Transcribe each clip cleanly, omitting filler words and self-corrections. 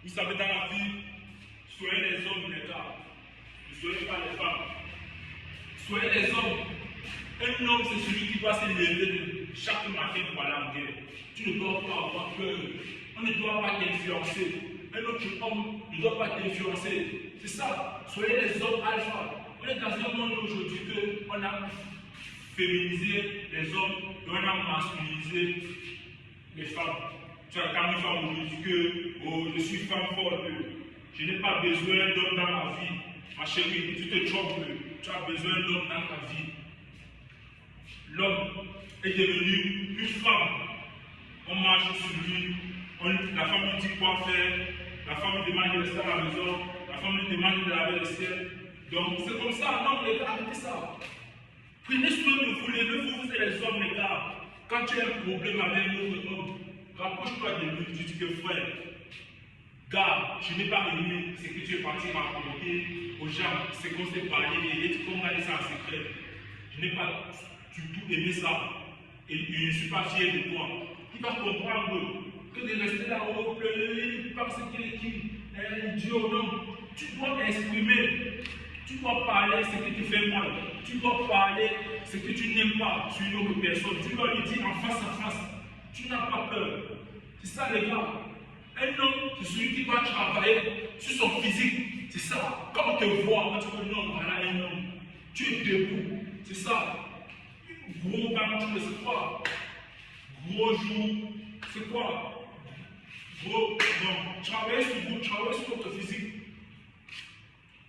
Vous savez, dans la vie, soyez les hommes, les gars. Ne soyez pas les femmes. Soyez les hommes. Un homme, c'est celui qui va se lever chaque matin pour aller en guerre. Tu ne dois pas avoir peur. On ne doit pas t'influencer. Un autre homme ne doit pas t'influencer. C'est ça. Soyez les hommes alpha. On est dans un monde aujourd'hui qu'on a féminisé les hommes et on a masculinisé les femmes. Tu as quand une femme aujourd'hui que oh, je suis femme forte. Je n'ai pas besoin d'homme dans ma vie. Ma chérie, tu te trompes. Tu as besoin d'homme dans ta vie. L'homme est devenu une femme. On marche sur lui. La femme lui dit quoi faire. La femme lui demande de rester à la maison. La femme lui demande de laver le ciel. Donc c'est comme ça. Non, les gars, arrêtez ça. Prenez soin de vous. Levez-vous, vous êtes les hommes, les gars. Quand tu as un problème avec un autre homme, rapproche-toi de lui. Tu dis que frère, gars, je n'ai pas aimé ce que tu es parti raconter aux gens. C'est qu'on s'est parlé et qu'on a dit ça en secret. Je n'ai pas du tout aimé ça. Et je ne suis pas fier de toi. Il va comprendre que de rester là-haut, pleurer, parce qu'il est idiot, non. Tu dois exprimer, tu dois parler ce qui te fait mal, tu dois parler ce que tu n'aimes pas sur une autre personne, tu dois lui dire en face à face, tu n'as pas peur. C'est ça les gars. Un homme, c'est celui qui va travailler sur son physique, c'est ça. Quand on te voit, on te dit non, voilà un homme. Tu es debout, c'est ça. Gros ventre, c'est quoi? Gros jour, c'est quoi? Gros, non, travaillez sur vous, travaillez sur votre physique.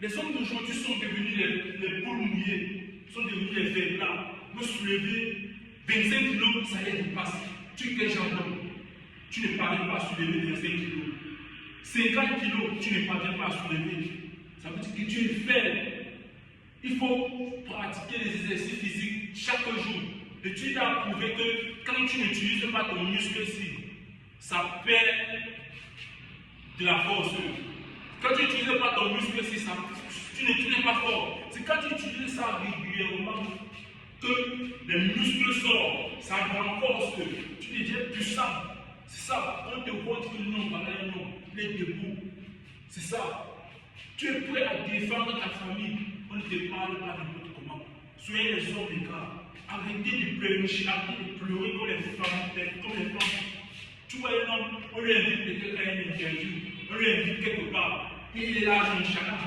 Les hommes d'aujourd'hui sont devenus les poules mouillées, sont devenus les faibles-là. Me soulever 25 kilos, ça les dépasse. Tu es quel genre d'homme? Tu ne parviens pas à soulever 25 kilos. 50 kilos, tu ne parviens pas à soulever. Ça veut dire que tu es faible. Il faut pratiquer les exercices physiques chaque jour. L'étude a prouvé que quand tu n'utilises pas ton muscle-ci, ça perd de la force. Quand tu n'utilises pas ton muscle-ci, tu n'es pas fort. C'est quand tu utilises ça régulièrement que les muscles sortent, ça renforce, tu deviens puissant. C'est ça. On te voit, tu dis non, voilà, non, il est debout. C'est ça. Tu es prêt à défendre ta famille. On ne te parle pas n'importe comment. Soyez les hommes, les gars. Arrêtez de pleurer, arrêtez de pleurer comme les femmes, Tu vois un homme, on lui invite peut-être à une interview, on lui invite quelque part. Il est là, jeune chacun.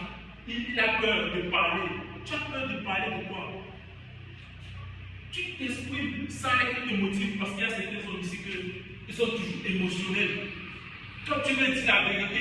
Il a peur de parler. Tu as peur de parler de quoi? Tu t'exprimes sans être émotif parce qu'il y a certains hommes ici qui sont toujours émotionnels. Quand tu veux dire la vérité,